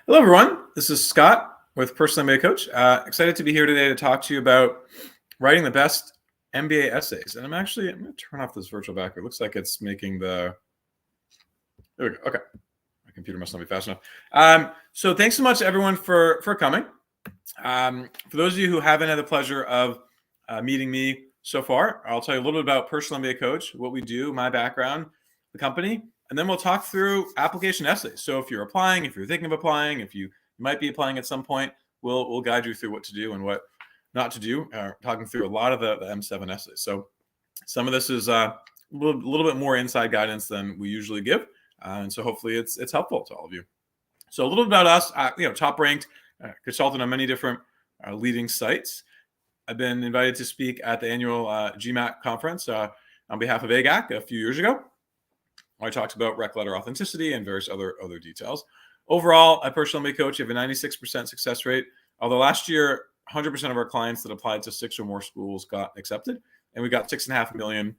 Hello, everyone. This is Scott with Personal MBA Coach. Excited to be here today to talk to you about writing the best MBA essays. And I'm going to turn off this virtual background. It looks like it's making there we go. Okay. My computer must not be fast enough. So thanks so much, everyone, for coming. For those of you who haven't had the pleasure of meeting me so far, I'll tell you a little bit about Personal MBA Coach, what we do, my background, the company, and then we'll talk through application essays. So if you're applying, if you're thinking of applying, if you might be applying at some point, we'll guide you through what to do and what not to do, talking through a lot of the M7 essays. So some of this is a little bit more inside guidance than we usually give. And so hopefully it's helpful to all of you. So a little bit about us, top ranked consultant on many different leading sites. I've been invited to speak at the annual GMAT conference on behalf of AGAC a few years ago. I talked about rec letter authenticity and various other details. Overall, at Personal MBA Coach, you have a 96% success rate. Although last year, 100% of our clients that applied to 6 or more schools got accepted, and we got $6.5 million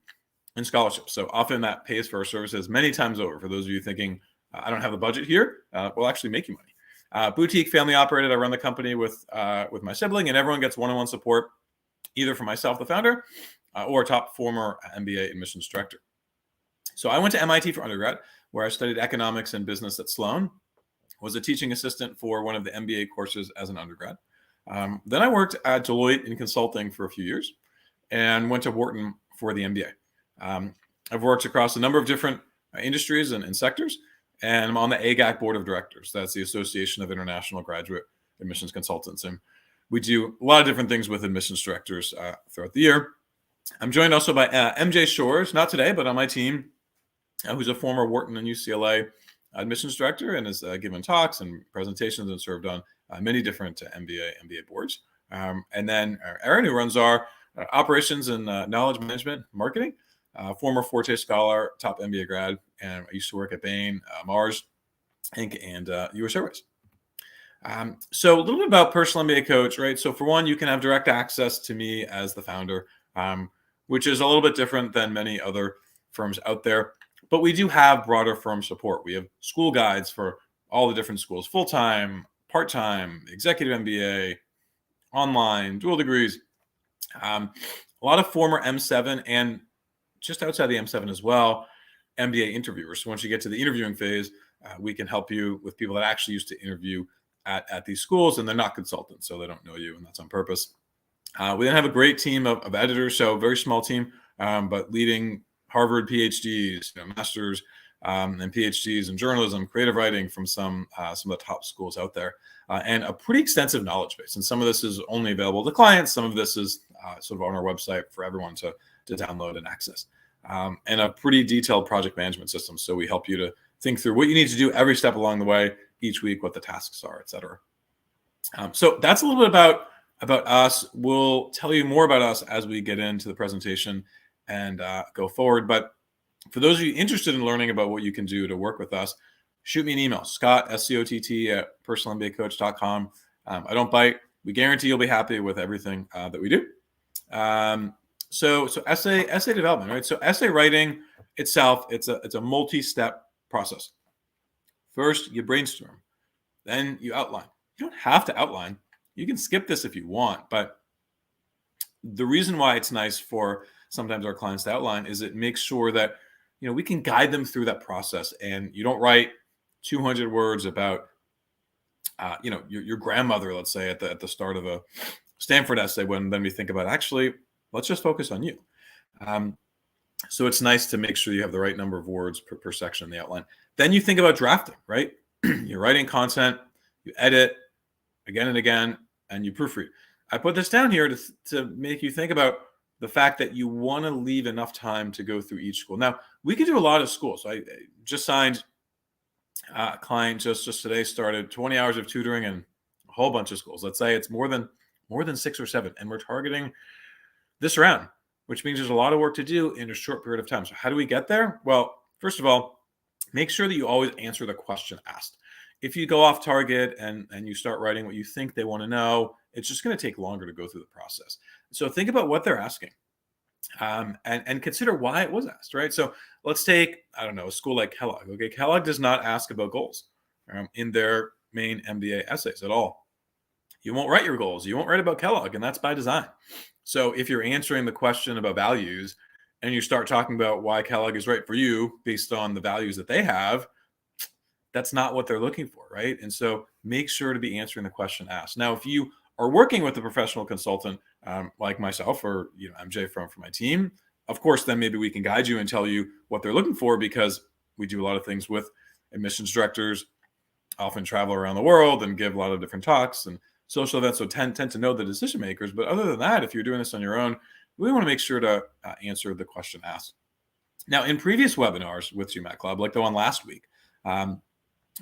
in scholarships. So often that pays for our services many times over. For those of you thinking, I don't have the budget here, we'll actually make you money. Boutique, family operated. I run the company with my sibling, and everyone gets one-on-one support, either from myself, the founder, or a top former MBA admissions director. So I went to MIT for undergrad, where I studied economics and business at Sloan, was a teaching assistant for one of the MBA courses as an undergrad. Then I worked at Deloitte in consulting for a few years and went to Wharton for the MBA. I've worked across a number of different industries and sectors, and I'm on the AGAC board of directors. That's the Association of International Graduate Admissions Consultants. And we do a lot of different things with admissions directors throughout the year. I'm joined also by MJ Shores, not today, but on my team, who's a former Wharton and UCLA admissions director and has given talks and presentations and served on many different MBA boards. And then Aaron, who runs our operations and knowledge management marketing, former Forte Scholar, top MBA grad, and I used to work at Bain, Mars, Inc., and US Airways. So a little bit about Personal MBA Coach, right? So for one, you can have direct access to me as the founder, which is a little bit different than many other firms out there. But we do have broader firm support. We have school guides for all the different schools, full-time, part-time, executive MBA, online, dual degrees, a lot of former M7 and just outside the M7 as well, MBA interviewers. So once you get to the interviewing phase, we can help you with people that actually used to interview at these schools, and they're not consultants, so they don't know you, and that's on purpose. We then have a great team of editors, so very small team, but leading Harvard PhDs, masters and PhDs in journalism, creative writing from some of the top schools out there, and a pretty extensive knowledge base. And some of this is only available to clients. Some of this is sort of on our website for everyone to download and access, and a pretty detailed project management system. So we help you to think through what you need to do every step along the way, each week, what the tasks are, et cetera. So that's a little bit about us. We'll tell you more about us as we get into the presentation and go forward. But for those of you interested in learning about what you can do to work with us, shoot me an email, Scott, SCOTT at personalmbacoach.com. I don't bite. We guarantee you'll be happy with everything that we do. So essay development, right? So essay writing itself, it's a multi-step process. First, you brainstorm. Then you outline. You don't have to outline. You can skip this if you want. But the reason why it's nice for sometimes our clients to outline is it makes sure that we can guide them through that process, and you don't write 200 words about your grandmother, let's say, at the start of a Stanford essay, when then we think about, actually, let's just focus on you. So it's nice to make sure you have the right number of words per section in the outline. Then you think about drafting, right? You're writing content, you edit again and again, and you proofread. I put this down here to make you think about the fact that you want to leave enough time to go through each school. Now, we can do a lot of schools. I just signed a client just today, started 20 hours of tutoring in a whole bunch of schools. Let's say it's more than 6 or 7, and we're targeting this round, which means there's a lot of work to do in a short period of time. So how do we get there? Well, first of all, make sure that you always answer the question asked. If you go off target and you start writing what you think they want to know, it's just going to take longer to go through the process. So think about what they're asking, and consider why it was asked, right? So let's take, a school like Kellogg. Okay, Kellogg does not ask about goals in their main MBA essays at all. You won't write your goals. You won't write about Kellogg, and that's by design. So if you're answering the question about values and you start talking about why Kellogg is right for you based on the values that they have, that's not what they're looking for, right? And so make sure to be answering the question asked. Now, if you are working with a professional consultant like myself or MJ from my team, of course, then maybe we can guide you and tell you what they're looking for, because we do a lot of things with admissions directors, often travel around the world and give a lot of different talks and social events, so tend to know the decision makers. But other than that, if you're doing this on your own, we want to make sure to answer the question asked. Now, in previous webinars with GMAT Club, like the one last week,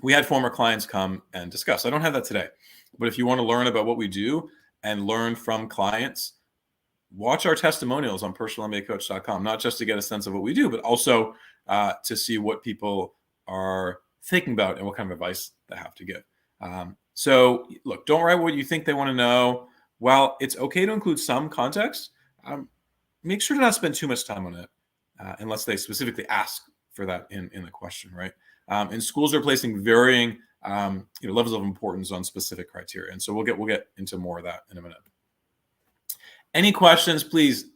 we had former clients come and discuss. I don't have that today, but if you want to learn about what we do and learn from clients, watch our testimonials on personalmbacoach.com, not just to get a sense of what we do, but also to see what people are thinking about and what kind of advice they have to give. So look, don't write what you think they want to know. While it's okay to include some context, make sure to not spend too much time on it unless they specifically ask for that in the question, right? And schools are placing varying levels of importance on specific criteria. And so we'll get into more of that in a minute. Any questions, please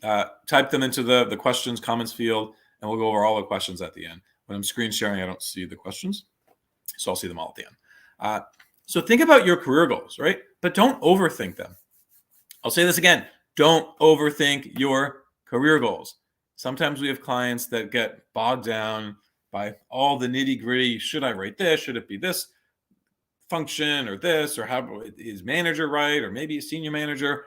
type them into the questions comments field, and we'll go over all the questions at the end. When I'm screen sharing, I don't see the questions, so I'll see them all at the end. So think about your career goals, right? But don't overthink them. I'll say this again. Don't overthink your career goals. Sometimes we have clients that get bogged down by all the nitty gritty. Should I write this? Should it be this function or this? Or how is manager right? Or maybe a senior manager?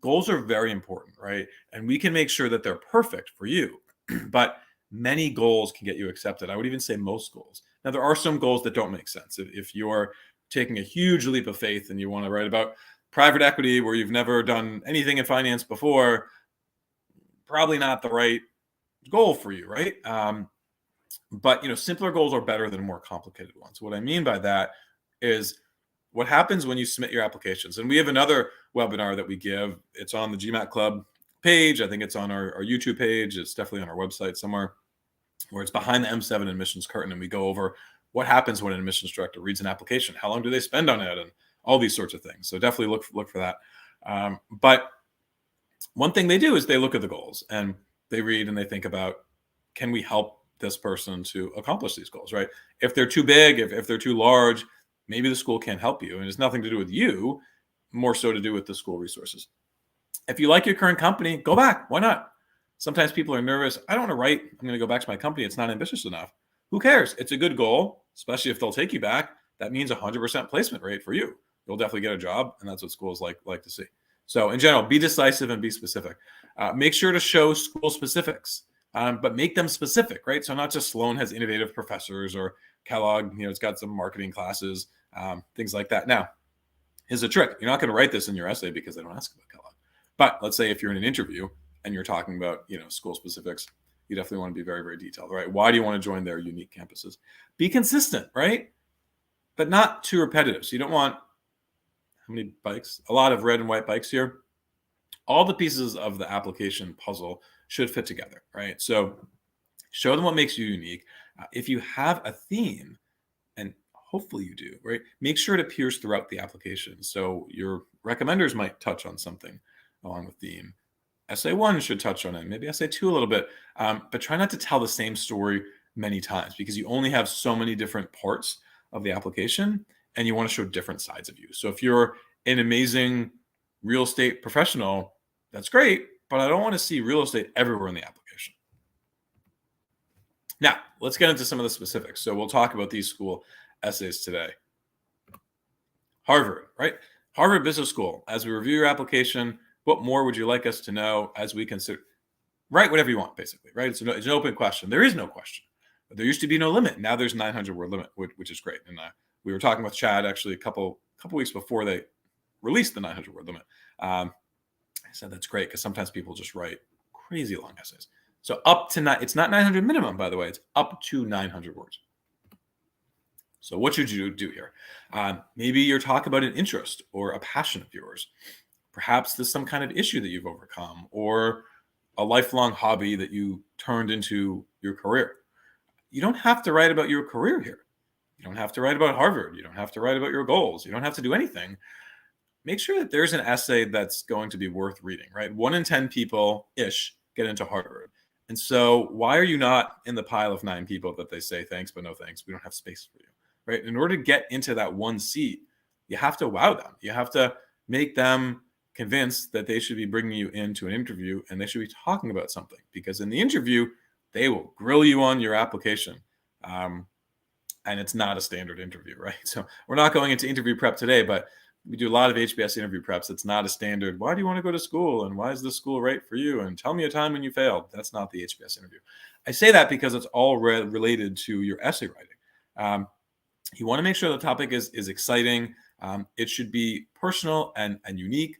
Goals are very important, right? And we can make sure that they're perfect for you. But many goals can get you accepted. I would even say most goals. Now, there are some goals that don't make sense. If you're taking a huge leap of faith and you want to write about private equity where you've never done anything in finance before, probably not the right goal for you, right? But simpler goals are better than more complicated ones. What I mean by that is what happens when you submit your applications. And we have another webinar that we give. It's on the GMAT Club page. I think it's on our YouTube page. It's definitely on our website somewhere, where it's behind the M7 admissions curtain. And we go over what happens when an admissions director reads an application. How long do they spend on it? And all these sorts of things. So definitely look for that. But one thing they do is they look at the goals and they read and they think about, can we help this person to accomplish these goals, right? If they're too big, if they're too large, maybe the school can't help you. And it's nothing to do with you, more so to do with the school resources. If you like your current company, go back. Why not? Sometimes people are nervous. I don't want to write, I'm going to go back to my company. It's not ambitious enough. Who cares? It's a good goal, especially if they'll take you back. That means 100% placement rate for you. You'll definitely get a job, and that's what schools like to see. So in general, be decisive and be specific. Make sure to show school specifics, but make them specific, right? So not just Sloan has innovative professors, or Kellogg, it's got some marketing classes, things like that. Now, here's a trick. You're not going to write this in your essay because they don't ask about Kellogg. But let's say if you're in an interview and you're talking about, school specifics, you definitely want to be very, very detailed, right? Why do you want to join their unique campuses? Be consistent, right? But not too repetitive. So you don't want, how many bikes? A lot of red and white bikes here. All the pieces of the application puzzle should fit together, right? So show them what makes you unique. If you have a theme, and hopefully you do, right? Make sure it appears throughout the application. So your recommenders might touch on something along with theme. Essay 1 should touch on it, maybe Essay 2 a little bit, but try not to tell the same story many times, because you only have so many different parts of the application and you want to show different sides of you. So if you're an amazing real estate professional, that's great, but I don't want to see real estate everywhere in the application. Now, let's get into some of the specifics. So we'll talk about these school essays today. Harvard, right? Harvard Business School. As we review your application, what more would you like us to know as we consider? Write whatever you want, basically, right? It's an open question. There is no question. There used to be no limit. Now there's 900 word limit, which is great. And we were talking with Chad actually a couple weeks before they released the 900 word limit. I said that's great because sometimes people just write crazy long essays. So up to it's not 900 minimum, by the way. It's up to 900 words. So what should you do here? Maybe you're talking about an interest or a passion of yours. Perhaps there's some kind of issue that you've overcome, or a lifelong hobby that you turned into your career. You don't have to write about your career here. You don't have to write about Harvard. You don't have to write about your goals. You don't have to do anything. Make sure that there's an essay that's going to be worth reading, right? 1 in 10 people-ish get into Harvard. And so why are you not in the pile of 9 people that they say, thanks, but no thanks, we don't have space for you, right? In order to get into that one seat, you have to wow them. You have to make them convinced that they should be bringing you into an interview and they should be talking about something, because in the interview, they will grill you on your application. And it's not a standard interview, right? So we're not going into interview prep today, but we do a lot of HBS interview preps. It's not a standard, why do you want to go to school? And why is this school right for you? And tell me a time when you failed. That's not the HBS interview. I say that because it's all related to your essay writing. You want to make sure the topic is exciting. It should be personal and unique.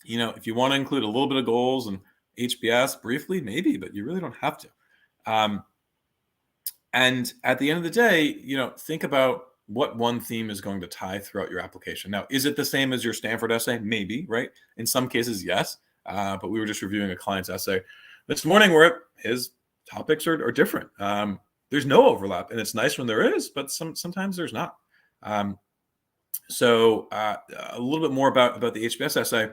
You know, if you want to include a little bit of goals and HBS briefly, maybe, but you really don't have to. And at the end of the day, you know, think about what one theme is going to tie throughout your application. Now, is it the same as your Stanford essay? Maybe, right? In some cases, yes. But we were just reviewing a client's essay this morning where his topics are different. There's no overlap, and it's nice when there is, but sometimes there's not. So a little bit more about the HBS essay.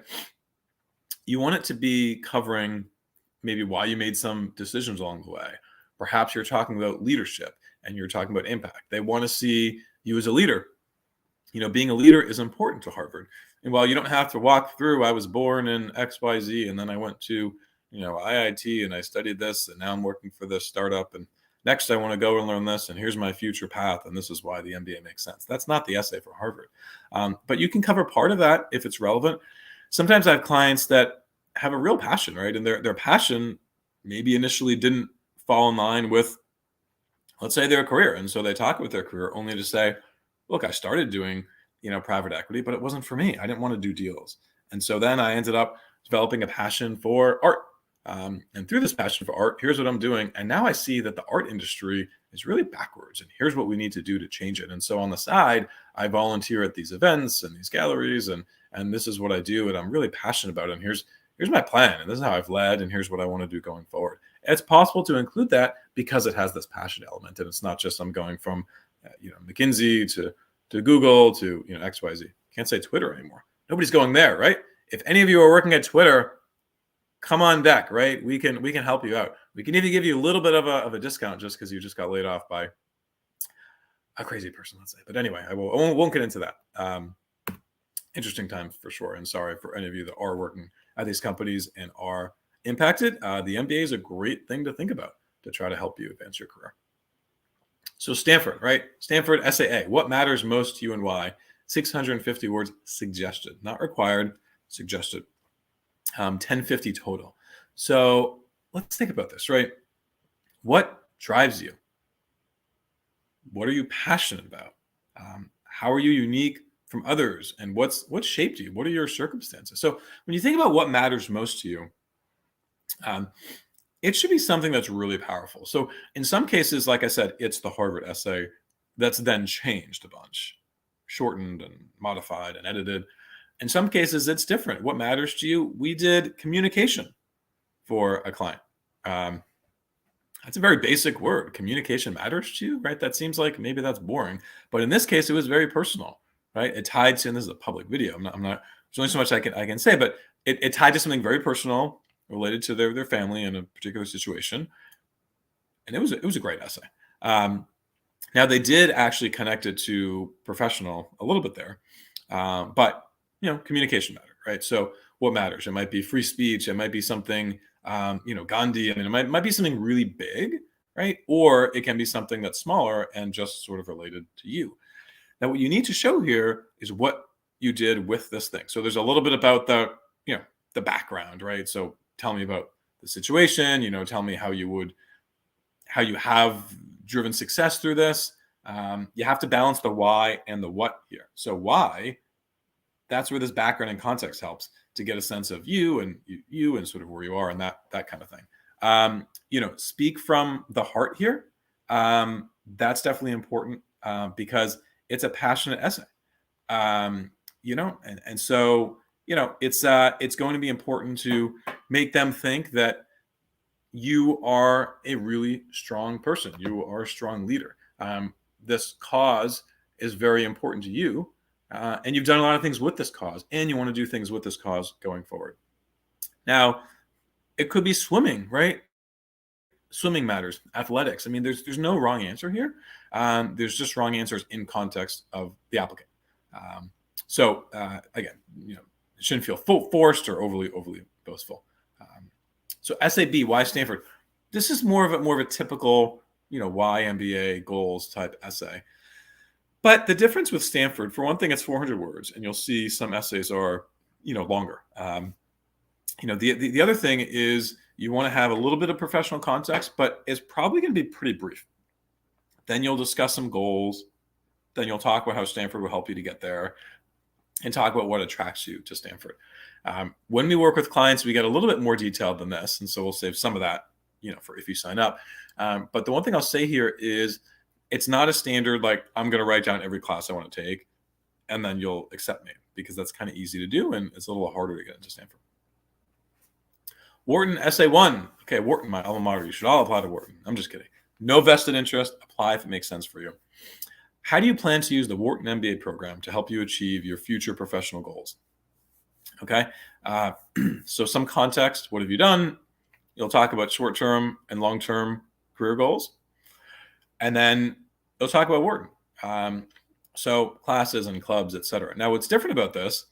You want it to be covering maybe why you made some decisions along the way. Perhaps you're talking about leadership and you're talking about impact. They want to see you as a leader. You know, being a leader is important to Harvard. And while you don't have to walk through, I was born in XYZ and then I went to, you know, IIT and I studied this and now I'm working for this startup and next I want to go and learn this and here's my future path and this is why the MBA makes sense. That's not the essay for Harvard. But you can cover part of that if it's relevant. Sometimes I have clients that have a real passion, right? And their passion maybe initially didn't fall in line with, let's say, their career. And so they talk about their career only to say, look, I started doing, you know, private equity, but it wasn't for me. I didn't want to do deals. And so then I ended up developing a passion for art. And through this passion for art, here's what I'm doing. And now I see that the art industry is really backwards. And here's what we need to do to change it. And so on the side, I volunteer at these events and these galleries, and this is what I do. And I'm really passionate about it. And here's my plan. And this is how I've led. And here's what I want to do going forward. It's possible to include that because it has this passion element. And it's not just I'm going from, you know, McKinsey to Google to, you know, XYZ. Can't say Twitter anymore. Nobody's going there, right? If any of you are working at Twitter, come on deck, right? We can help you out. We can even give you a little bit of a discount just because you just got laid off by a crazy person, let's say. But anyway, I won't get into that. Interesting time for sure. And sorry for any of you that are working at these companies and are impacted. The MBA is a great thing to think about to try to help you advance your career. So Stanford, right? Stanford SAA. What matters most to you and why? 650 words suggested, not required, suggested. 1050 total. So let's think about this, right? What drives you? What are you passionate about? How are you unique from others? And what shaped you? What are your circumstances? So when you think about what matters most to you, it should be something that's really powerful. So in some cases, like I said, it's the Harvard essay that's then changed a bunch, shortened and modified and edited. In some cases, it's different. What matters to you? We did communication for a client. That's a very basic word. Communication matters to you, right? That seems like maybe that's boring. But in this case, it was very personal, right? It tied to, and this is a public video. I'm not there's only so much I can say, but it tied to something very personal related to their family in a particular situation. And it was a great essay. Now they did actually connect it to professional a little bit there. But you know, communication mattered, right? So what matters? It might be free speech. It might be something, you know, Gandhi. I mean, it might be something really big, right? Or it can be something that's smaller and just sort of related to you. Now, what you need to show here is what you did with this thing. So there's a little bit about the, you know, the background, right? So tell me about the situation, you know, tell me how you have driven success through this. You have to balance the why and the what here. So why? That's where this background and context helps to get a sense of you and sort of where you are and that kind of thing. You know, speak from the heart here. That's definitely important because it's a passionate essay. You know, and so, you know, it's going to be important to make them think that you are a really strong person. You are a strong leader. this cause is very important to you, and you've done a lot of things with this cause, and you want to do things with this cause going forward. Now, it could be swimming, right? Swimming matters, athletics. I mean, there's no wrong answer here. There's just wrong answers in context of the applicant. So again, it shouldn't feel forced or overly boastful. So SAB, why Stanford? This is more of a typical, why MBA goals type essay. But the difference with Stanford, for one thing, it's 400 words, and you'll see some essays are, longer. The other thing is you want to have a little bit of professional context, but it's probably going to be pretty brief. Then you'll discuss some goals. Then you'll talk about how Stanford will help you to get there, and talk about what attracts you to Stanford. When we work with clients, we get a little bit more detailed than this, and so we'll save some of that, for if you sign up. But the one thing I'll say here is it's not a standard like I'm going to write down every class I want to take, and then you'll accept me, because that's kind of easy to do, and it's a little harder to get into Stanford. Wharton Essay 1. Okay, Wharton, my alma mater. You should all apply to Wharton. I'm just kidding. No vested interest. Apply if it makes sense for you. How do you plan to use the Wharton MBA program to help you achieve your future professional goals? Okay, so some context. What have you done? You'll talk about short-term and long-term career goals. And then you'll talk about Wharton. So classes and clubs, etc. Now, what's different about this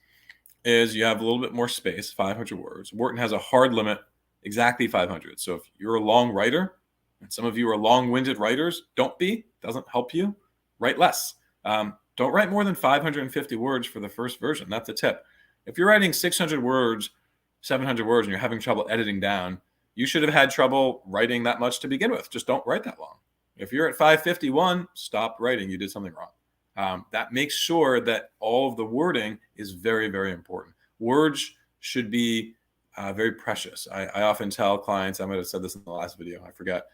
is you have a little bit more space, 500 words. Wharton has a hard limit, exactly 500. So if you're a long writer, and some of you are long-winded writers, don't be, doesn't help you, write less. Don't write more than 550 words for the first version. That's a tip. If you're writing 600 words, 700 words, and you're having trouble editing down, you should have had trouble writing that much to begin with. Just don't write that long. If you're at 551, stop writing. You did something wrong. That makes sure that all of the wording is very, very important. Words should be very precious. I often tell clients, I might have said this in the last video, I forget,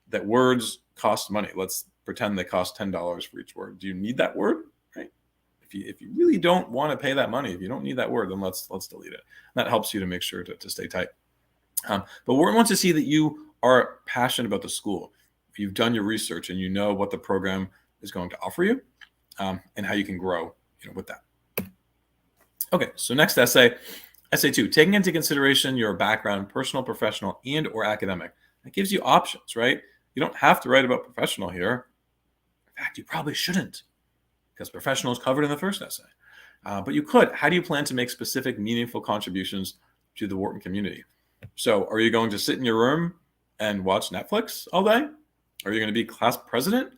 that words cost money. Let's pretend they cost $10 for each word. Do you need that word? Right? If you really don't want to pay that money, if you don't need that word, then let's delete it. That helps you to make sure to stay tight. But Wharton wants to see that you are passionate about the school. You've done your research and you know what the program is going to offer you, and how you can grow with that. Okay, so next essay, essay 2, taking into consideration your background, personal, professional, and or academic. That gives you options, right? You don't have to write about professional here. In fact, you probably shouldn't, because professional is covered in the first essay. But you could. How do you plan to make specific, meaningful contributions to the Wharton community? So are you going to sit in your room and watch Netflix all day? Are you going to be class president?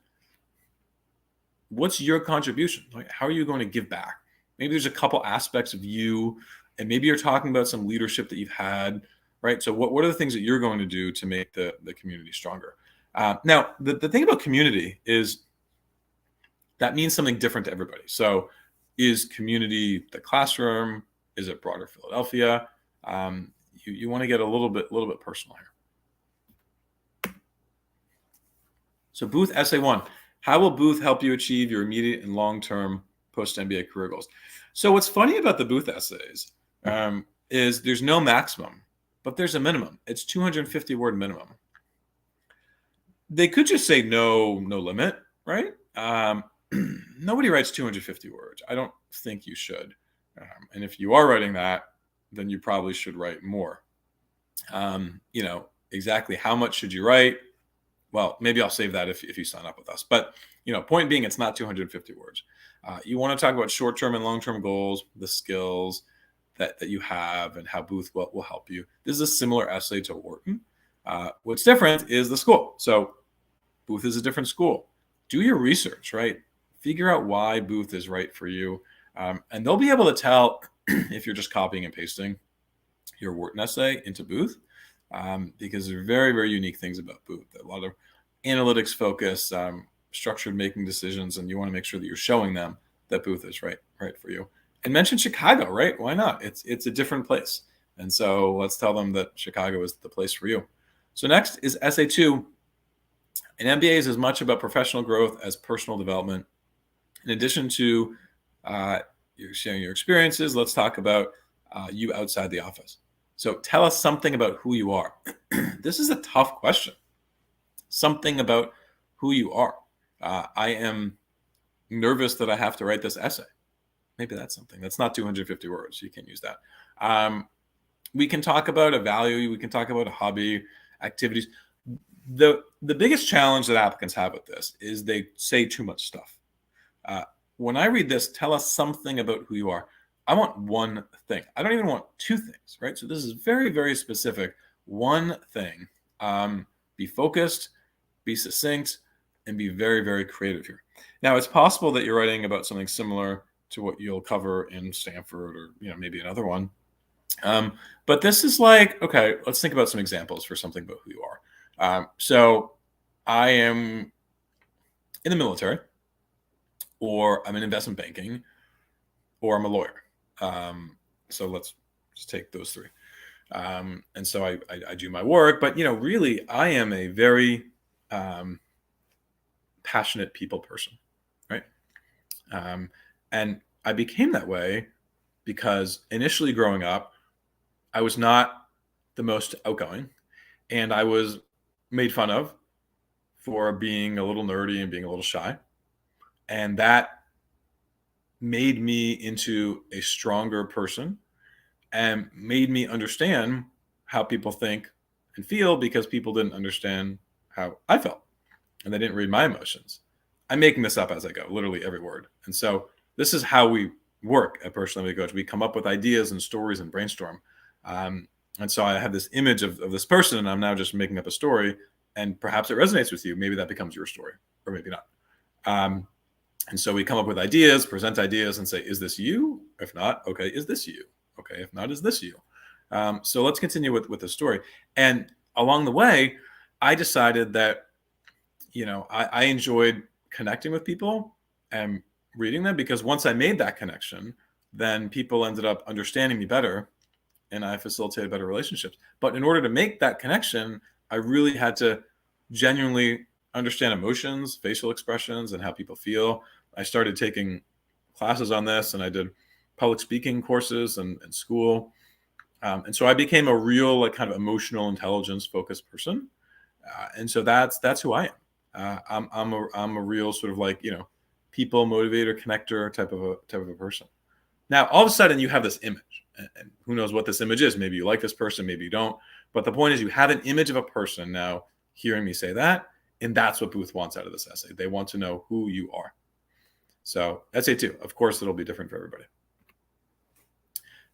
What's your contribution? Like, how are you going to give back? Maybe there's a couple aspects of you, and maybe you're talking about some leadership that you've had, right? So what are the things that you're going to do to make the community stronger? Now, the thing about community is that means something different to everybody. So is community the classroom? Is it broader Philadelphia? You want to get a little bit personal here. So Booth Essay 1. How will Booth help you achieve your immediate and long-term post-MBA career goals? So what's funny about the Booth essays is there's no maximum, but there's a minimum. It's 250 word minimum. They could just say no limit, right? Nobody writes 250 words. I don't think you should. And if you are writing that, then you probably should write more. Exactly how much should you write? Well, maybe I'll save that if you sign up with us. But, point being, it's not 250 words. You want to talk about short-term and long-term goals, the skills that you have, and how Booth will help you. This is a similar essay to Wharton. What's different is the school. So Booth is a different school. Do your research, right? Figure out why Booth is right for you. And they'll be able to tell if you're just copying and pasting your Wharton essay into Booth. Because there are very, very unique things about Booth. A lot of analytics focus, structured making decisions, and you want to make sure that you're showing them that Booth is right for you. And mention Chicago, right? Why not? It's a different place. And so let's tell them that Chicago is the place for you. So next is Essay 2. An MBA is as much about professional growth as personal development. In addition to you're sharing your experiences, let's talk about you outside the office. So tell us something about who you are. This is a tough question. Something about who you are. I am nervous that I have to write this essay. Maybe that's something. That's not 250 words. You can't use that. We can talk about a value. We can talk about a hobby, activities. The biggest challenge that applicants have with this is they say too much stuff. When I read this, tell us something about who you are. I want one thing. I don't even want two things, right? So this is very, very specific. One thing. Be focused, be succinct, and be very, very creative here. Now, it's possible that you're writing about something similar to what you'll cover in Stanford or maybe another one. But this is like, okay, let's think about some examples for something about who you are. So I am in the military, or I'm in investment banking, or I'm a lawyer. So let's just take those three. And so I do my work, but really I am a very passionate people person, right? And I became that way because initially growing up, I was not the most outgoing, and I was made fun of for being a little nerdy and being a little shy. And that made me into a stronger person and made me understand how people think and feel, because people didn't understand how I felt and they didn't read my emotions. I'm making this up as I go, literally every word. And so this is how we work at Personal MBA Coach. We come up with ideas and stories and brainstorm. And so I have this image of this person, and I'm now just making up a story, and perhaps it resonates with you. Maybe that becomes your story, or maybe not. And so we come up with ideas, present ideas, and say, is this you? If not, okay, is this you? Okay, if not, is this you? So let's continue with the story. And along the way, I decided that, I enjoyed connecting with people and reading them, because once I made that connection, then people ended up understanding me better, and I facilitated better relationships. But in order to make that connection, I really had to genuinely understand emotions, facial expressions, and how people feel. I started taking classes on this, and I did public speaking courses in school. And so I became a real kind of emotional intelligence focused person. And so that's who I am. I'm a real sort of people motivator, connector type of a person. Now, all of a sudden you have this image, and who knows what this image is. Maybe you like this person, maybe you don't. But the point is, you have an image of a person now hearing me say that. And that's what Booth wants out of this essay. They want to know who you are. So essay 2, of course, it'll be different for everybody.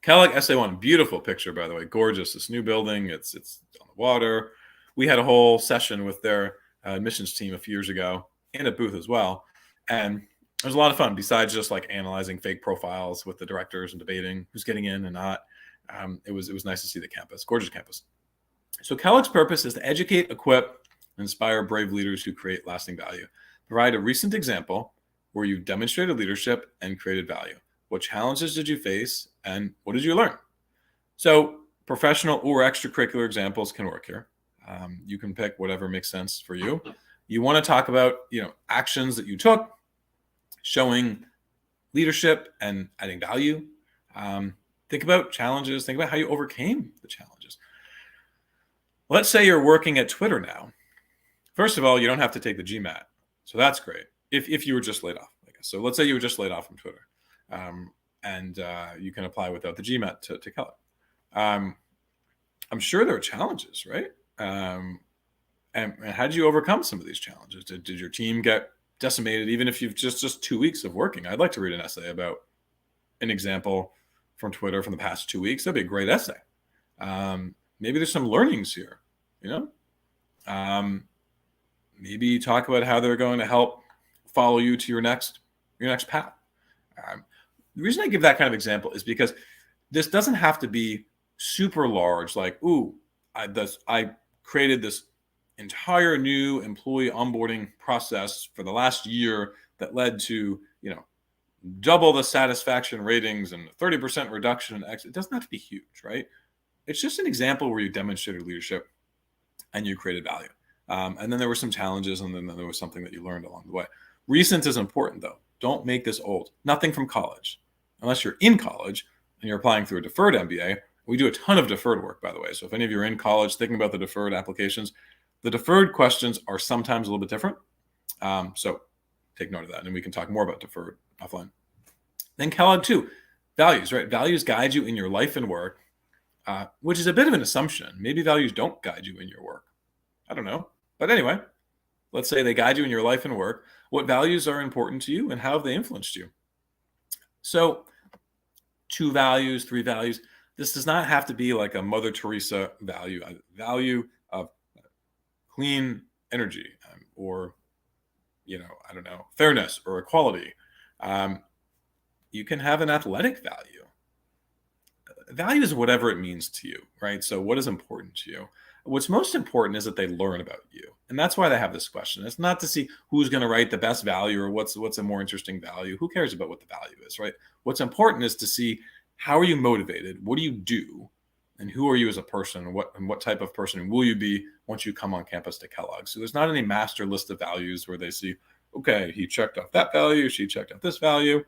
Kellogg essay 1, beautiful picture, by the way, gorgeous. This new building, it's on the water. We had a whole session with their admissions team a few years ago, and at Booth as well. And it was a lot of fun, besides just analyzing fake profiles with the directors and debating who's getting in and not. It was nice to see the campus, gorgeous campus. So Kellogg's purpose is to educate, equip, and inspire brave leaders who create lasting value. Provide a recent example where you demonstrated leadership and created value. What challenges did you face, and what did you learn? So professional or extracurricular examples can work here. You can pick whatever makes sense for you. You want to talk about actions that you took, showing leadership and adding value. Think about challenges. Think about how you overcame the challenges. Let's say you're working at Twitter now. First of all, you don't have to take the GMAT. So that's great. If you were just laid off, I guess. So let's say you were just laid off from Twitter. And you can apply without the GMAT to Kellogg. I'm sure there are challenges, right? And how did you overcome some of these challenges? Did your team get decimated, even if you've just 2 weeks of working? I'd like to read an essay about an example from Twitter from the past 2 weeks. That'd be a great essay. Maybe there's some learnings here, maybe talk about how they're going to help follow you to your next path. The reason I give that kind of example is because this doesn't have to be super large, like, I created this entire new employee onboarding process for the last year that led to, double the satisfaction ratings and 30% reduction in X. It doesn't have to be huge, right? It's just an example where you demonstrated leadership and you created value. And then there were some challenges, and then there was something that you learned along the way. Recent is important, though. Don't make this old. Nothing from college. Unless you're in college and you're applying through a deferred MBA. We do a ton of deferred work, by the way. So if any of you are in college thinking about the deferred applications, the deferred questions are sometimes a little bit different. So take note of that, and we can talk more about deferred offline. Then Kellogg too, values, right? Values guide you in your life and work, which is a bit of an assumption. Maybe values don't guide you in your work. I don't know. But anyway, let's say they guide you in your life and work. What values are important to you and how have they influenced you? So 2 values, 3 values. This does not have to be like a Mother Teresa value, a value of clean energy or, I don't know, fairness or equality. You can have an athletic value. Value is whatever it means to you, right? So what is important to you? What's most important is that they learn about you. And that's why they have this question. It's not to see who's going to write the best value or what's a more interesting value. Who cares about what the value is, right? What's important is to see how are you motivated? What do you do? And who are you as a person? What type of person will you be once you come on campus to Kellogg? So there's not any master list of values where they see, okay, he checked off that value, she checked off this value.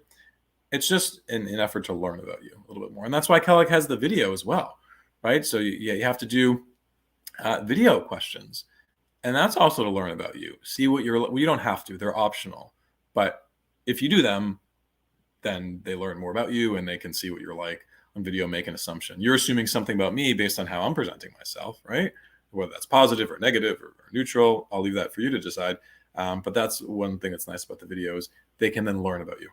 It's just an effort to learn about you a little bit more. And that's why Kellogg has the video as well, right? So you have to do video questions. And that's also to learn about you. See what you don't have to, they're optional. But if you do them, then they learn more about you and they can see what you're like on video, make an assumption. You're assuming something about me based on how I'm presenting myself, right? Whether that's positive or negative or neutral, I'll leave that for you to decide. But that's one thing that's nice about the videos. They can then learn about you.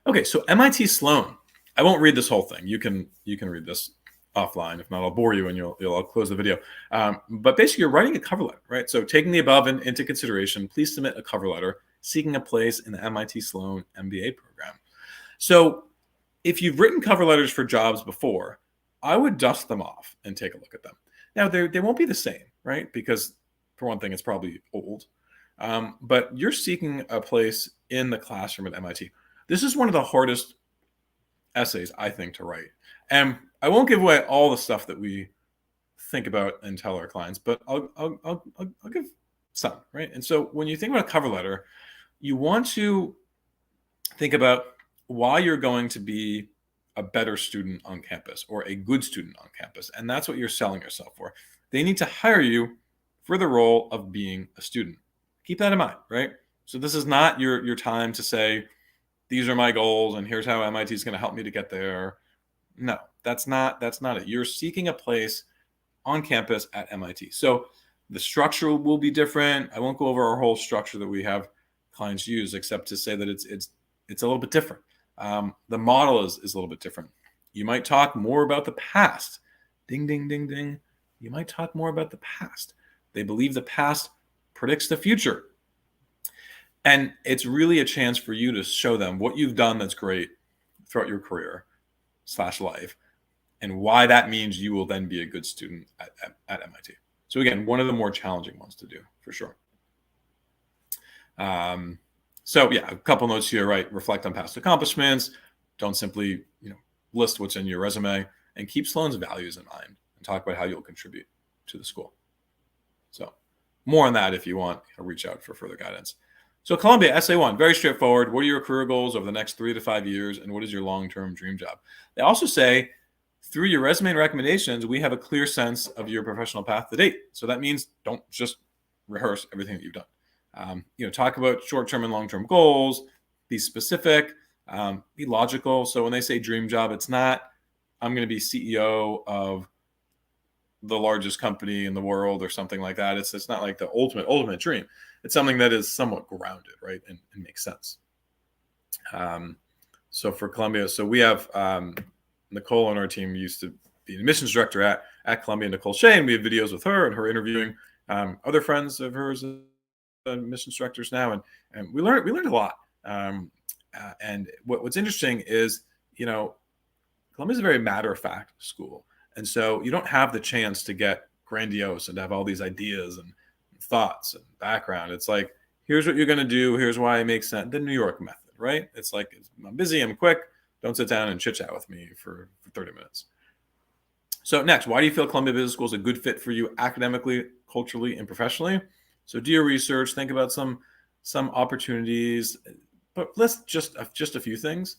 Okay, so MIT Sloan. I won't read this whole thing. You can read this offline. If not, I'll bore you and I'll close the video. But basically, you're writing a cover letter, right? So taking the above into consideration, please submit a cover letter seeking a place in the MIT Sloan MBA program. So if you've written cover letters for jobs before, I would dust them off and take a look at them. Now, they won't be the same, right? Because for one thing, it's probably old. But you're seeking a place in the classroom at MIT. This is one of the hardest essays, I think, to write. And I won't give away all the stuff that we think about and tell our clients, but I'll give some, right? And so when you think about a cover letter, you want to think about why you're going to be a better student on campus or a good student on campus. And that's what you're selling yourself for. They need to hire you for the role of being a student. Keep that in mind, right? So this is not your time to say, these are my goals and here's how MIT is going to help me to get there. No, that's not it. You're seeking a place on campus at MIT. So the structure will be different. I won't go over our whole structure that we have clients use, except to say that it's a little bit different. The model is a little bit different. You might talk more about the past. Ding, ding, ding, ding. You might talk more about the past. They believe the past predicts the future. And it's really a chance for you to show them what you've done that's great throughout your career / life and why that means you will then be a good student at MIT. So again, one of the more challenging ones to do for sure. So yeah, a couple notes here, right? Reflect on past accomplishments. Don't simply, list what's in your resume, and keep Sloan's values in mind and talk about how you'll contribute to the school. So more on that if you want, reach out for further guidance. So Columbia, Essay 1, very straightforward. What are your career goals over the next 3 to 5 years, and what is your long-term dream job? They also say, through your resume and recommendations, we have a clear sense of your professional path to date. So that means don't just rehearse everything that you've done. Talk about short-term and long-term goals, be specific, be logical. So when they say dream job, it's not, I'm going to be CEO of the largest company in the world or something like that. It's not like the ultimate dream. It's something that is somewhat grounded, right? And makes sense. So for Columbia, so we have Nicole on our team used to be the admissions director at Columbia, Nicole Shea, and we have videos with her and her interviewing other friends of hers, admissions directors now, and we learned a lot. And what's interesting is, Columbia is a very matter-of-fact school, and so you don't have the chance to get grandiose and to have all these ideas and thoughts and background. It's like, here's what you're going to do. Here's why it makes sense. The New York method, right? It's like, I'm busy, I'm quick. Don't sit down and chit chat with me for 30 minutes. So next, why do you feel Columbia Business School is a good fit for you academically, culturally, and professionally? So do your research, think about some opportunities, but let's just a few things.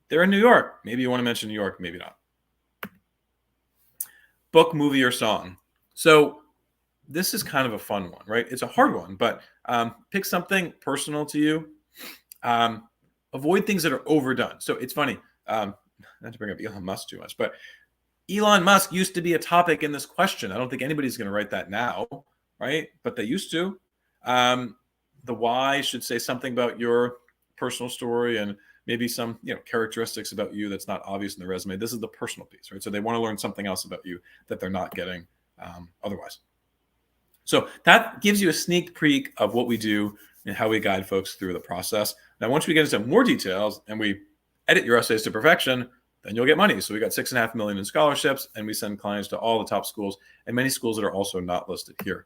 They're in New York. Maybe you want to mention New York, maybe not. Book, movie, or song. So this is kind of a fun one, right? It's a hard one, but pick something personal to you. Avoid things that are overdone. So it's funny, not to bring up Elon Musk too much, but Elon Musk used to be a topic in this question. I don't think anybody's going to write that now, right? But they used to. The why should say something about your personal story and maybe some characteristics about you that's not obvious in the resume. This is the personal piece, right? So they want to learn something else about you that they're not getting otherwise. So that gives you a sneak peek of what we do and how we guide folks through the process. Now, once we get into more details and we edit your essays to perfection, then you'll get money. So we got $6.5 million in scholarships, and we send clients to all the top schools and many schools that are also not listed here.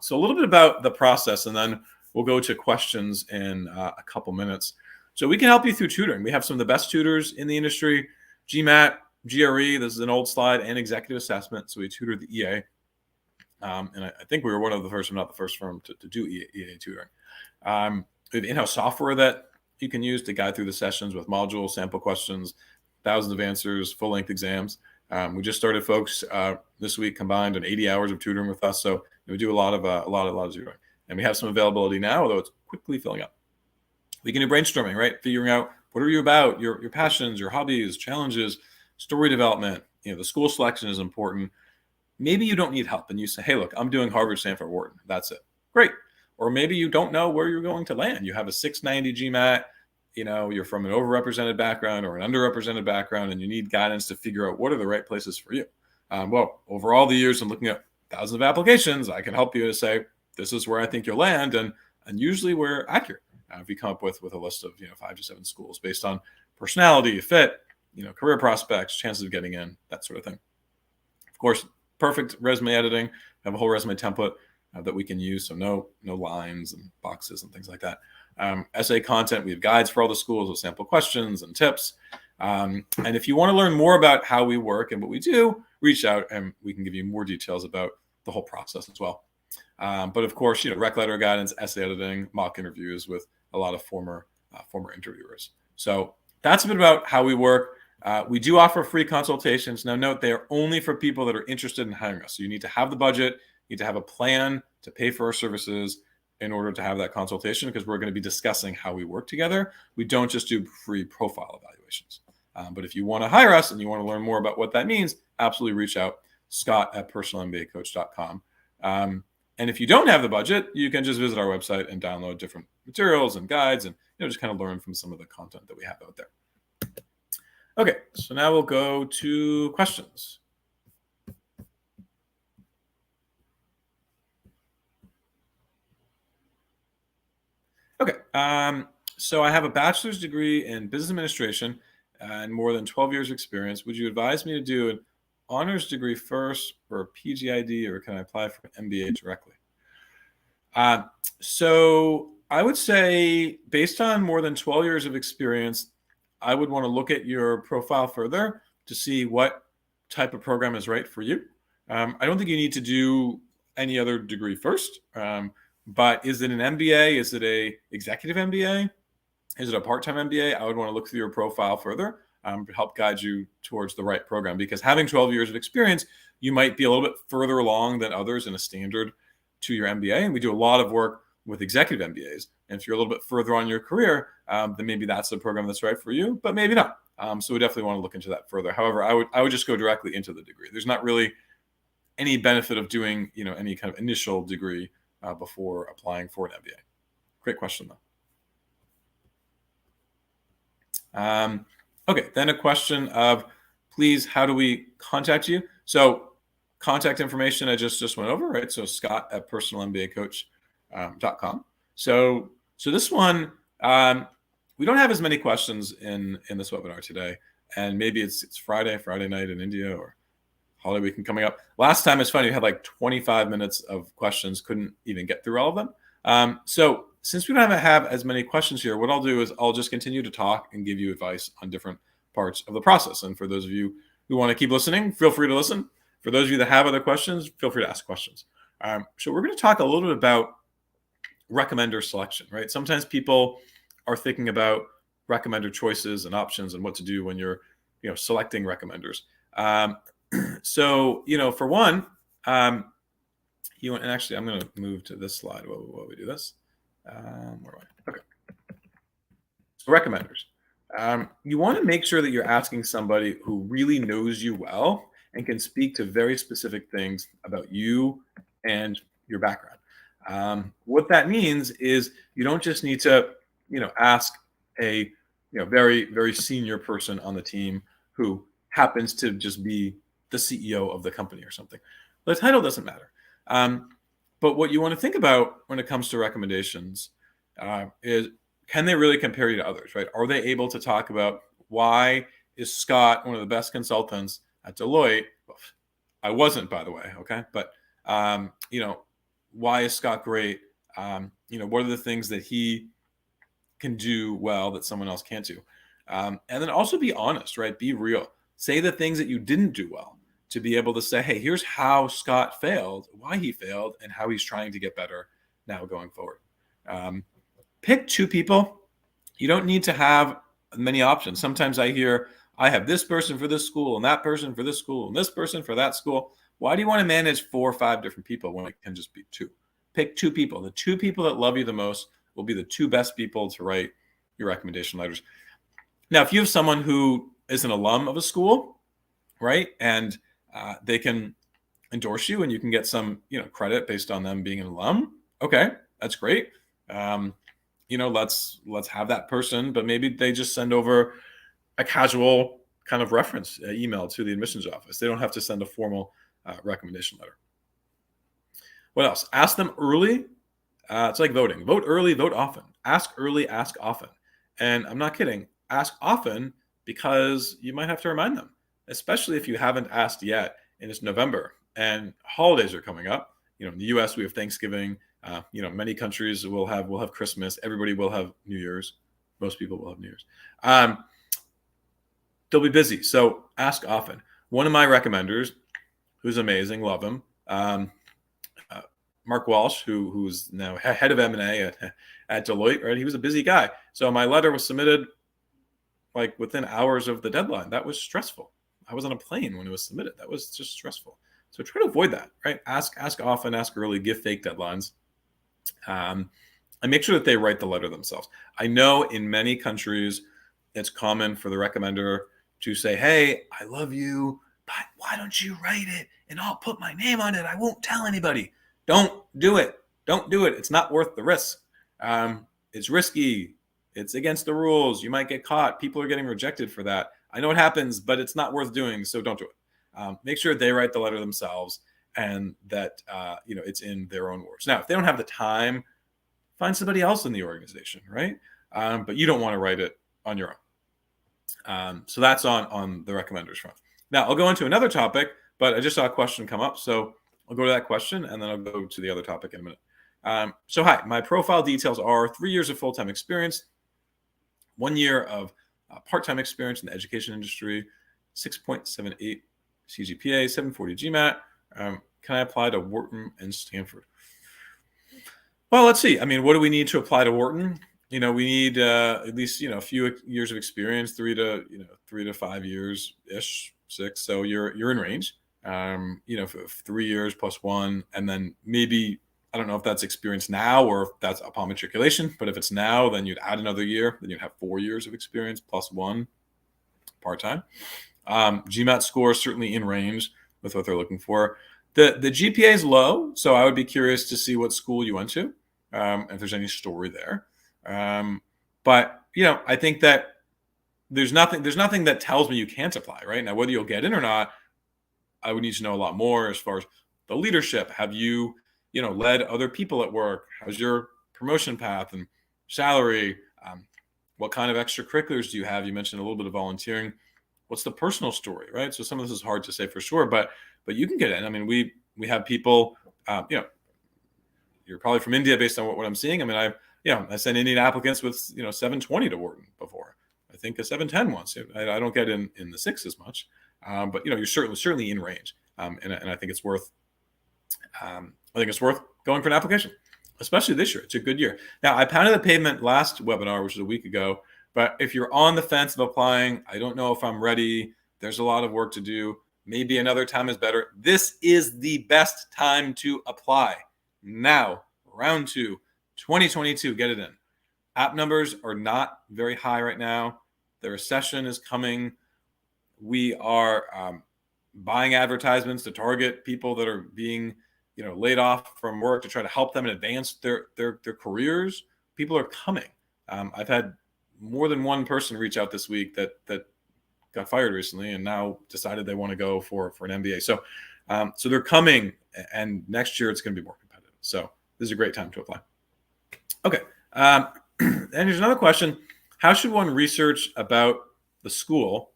So a little bit about the process, and then we'll go to questions in a couple minutes. So we can help you through tutoring. We have some of the best tutors in the industry: GMAT, GRE, this is an old slide, and executive assessment. So we tutor the EA. And I think we were one of the first, if not the first firm to do EA tutoring. We have in-house software that you can use to guide through the sessions with modules, sample questions, thousands of answers, full-length exams. We just started folks this week combined on 80 hours of tutoring with us. So we do a lot of tutoring. And we have some availability now, although it's quickly filling up. We can do brainstorming, right? Figuring out what are you about, your passions, your hobbies, challenges, story development. The school selection is important. Maybe you don't need help and you say, hey, look, I'm doing Harvard, Stanford, Wharton. That's it. Great. Or maybe you don't know where you're going to land. You have a 690 GMAT, you're from an overrepresented background or an underrepresented background, and you need guidance to figure out what are the right places for you. Well, over all the years and looking at thousands of applications, I can help you to say, this is where I think you'll land. And usually we're accurate. If we come up with a list of 5 to 7 schools based on personality, fit, career prospects, chances of getting in, that sort of thing. Of course, perfect resume editing. We have a whole resume template that we can use. So no lines and boxes and things like that. Essay content, we have guides for all the schools with sample questions and tips. And if you want to learn more about how we work and what we do, reach out and we can give you more details about the whole process as well. But of course, rec letter guidance, essay editing, mock interviews with a lot of former interviewers. So that's a bit about how we work. We do offer free consultations. Now note, they are only for people that are interested in hiring us. So you need to have the budget, you need to have a plan to pay for our services in order to have that consultation, because we're going to be discussing how we work together. We don't just do free profile evaluations. But if you want to hire us and you want to learn more about what that means, absolutely reach out, scott@personalmbacoach.com. And if you don't have the budget, you can just visit our website and download different materials and guides and just kind of learn from some of the content that we have out there. Okay, so now we'll go to questions. Okay, so I have a bachelor's degree in business administration and more than 12 years of experience. Would you advise me to do an honors degree first or a PGID, or can I apply for an MBA directly? So I would say, based on more than 12 years of experience, I would want to look at your profile further to see what type of program is right for you. I don't think you need to do any other degree first, but is it an MBA? Is it a executive MBA? Is it a part-time MBA? I would want to look through your profile further to help guide you towards the right program, because having 12 years of experience, you might be a little bit further along than others in a standard to your MBA. And we do a lot of work with executive MBAs. And if you're a little bit further on your career, then maybe that's the program that's right for you, but maybe not. So we definitely want to look into that further. However, I would just go directly into the degree. There's not really any benefit of doing any kind of initial degree before applying for an MBA. Great question, though. Okay, then a question of, please, how do we contact you? So contact information I just went over, right? So scott@personalmbacoach.com. So this one, we don't have as many questions in this webinar today, and maybe it's Friday night in India, or holiday weekend coming up. Last time, it's funny, we had like 25 minutes of questions, couldn't even get through all of them. So since we don't have as many questions here, what I'll do is I'll just continue to talk and give you advice on different parts of the process. And for those of you who want to keep listening, feel free to listen. For those of you that have other questions, feel free to ask questions. So we're going to talk a little bit about recommender selection, right? Sometimes people are thinking about recommender choices and options and what to do when you're, selecting recommenders. So, for one, and actually, I'm going to move to this slide while we do this. Where am I? Okay. So recommenders. You want to make sure that you're asking somebody who really knows you well and can speak to very specific things about you and your background. What that means is you don't just need to, ask a, very, very senior person on the team who happens to just be the CEO of the company or something. The title doesn't matter. But what you want to think about when it comes to recommendations is, can they really compare you to others, right? Are they able to talk about why is Scott one of the best consultants at Deloitte? I wasn't, by the way, okay? But, why is Scott great? What are the things that he can do well that someone else can't do? And then also be honest, right? Be real. Say the things that you didn't do well to be able to say, hey, here's how Scott failed, why he failed, and how he's trying to get better now going forward. Pick 2 people. You don't need to have many options. Sometimes I hear, I have this person for this school and that person for this school and this person for that school. Why do you want to manage 4 or 5 different people when it can just be 2? Pick 2 people. The 2 people that love you the most will be the 2 best people to write your recommendation letters. Now, if you have someone who is an alum of a school, right, and they can endorse you and you can get some, credit based on them being an alum, okay, that's great. Let's have that person, but maybe they just send over a casual kind of reference email to the admissions office. They don't have to send a formal recommendation letter. What else? Ask them early. It's like voting. Vote early, vote often. Ask early, ask often. And I'm not kidding. Ask often because you might have to remind them, especially if you haven't asked yet and it's November and holidays are coming up. In the US, we have Thanksgiving. Many countries will have Christmas. Everybody will have New Year's. Most people will have New Year's. They'll be busy. So ask often. One of my recommenders, who's amazing, love him, Mark Walsh, who's now head of M&A at Deloitte, right? He was a busy guy. So my letter was submitted like within hours of the deadline. That was stressful. I was on a plane when it was submitted. That was just stressful. So try to avoid that, right? Ask often, ask early, give fake deadlines. And make sure that they write the letter themselves. I know in many countries, it's common for the recommender to say, hey, I love you, but why don't you write it and I'll put my name on it. I won't tell anybody. Don't do it. Don't do it. It's not worth the risk. It's risky. It's against the rules. You might get caught. People are getting rejected for that. I know it happens, but it's not worth doing. So don't do it. Make sure they write the letter themselves and that, it's in their own words. Now, if they don't have the time, find somebody else in the organization, right? But you don't want to write it on your own. So that's on the recommenders front. Now, I'll go into another topic, but I just saw a question come up. So I'll go to that question and then I'll go to the other topic in a minute. So hi, my profile details are 3 years of full-time experience, 1 year of part-time experience in the education industry, 6.78 CGPA, 740 GMAT. Can I apply to Wharton and Stanford? Well, let's see. I mean, what do we need to apply to Wharton? We need at least, a few years of experience, 3 to 5 years ish, 6. So you're in range. For 3 years plus 1, and then maybe, I don't know if that's experience now or if that's upon matriculation, but if it's now, then you'd add another year, then you'd have 4 years of experience plus 1 part-time. GMAT score is certainly in range with what they're looking for. The GPA is low, so I would be curious to see what school you went to, if there's any story there. But I think that there's nothing that tells me you can't apply, right? Now, whether you'll get in or not, I would need to know a lot more as far as the leadership. Have you, led other people at work? How's your promotion path and salary? What kind of extracurriculars do you have? You mentioned a little bit of volunteering. What's the personal story, right? So some of this is hard to say for sure, but you can get in. I mean, we have people, you're probably from India based on what I'm seeing. I mean, I sent Indian applicants with, 720 to Wharton before. I think a 710 once. I don't get in the 6 as much. But you're certainly in range, and I think it's worth. Going for an application, especially this year. It's a good year. Now, I pounded the pavement last webinar, which was a week ago. But if you're on the fence of applying, I don't know if I'm ready. There's a lot of work to do. Maybe another time is better. This is the best time to apply. Now, round 2, 2022, get it in. App numbers are not very high right now. The recession is coming. We are buying advertisements to target people that are being, laid off from work to try to help them and advance their careers. People are coming. I've had more than one person reach out this week that got fired recently and now decided they want to go for an MBA. So they're coming, and next year it's going to be more competitive. So this is a great time to apply. Okay. And here's another question. How should one research about the school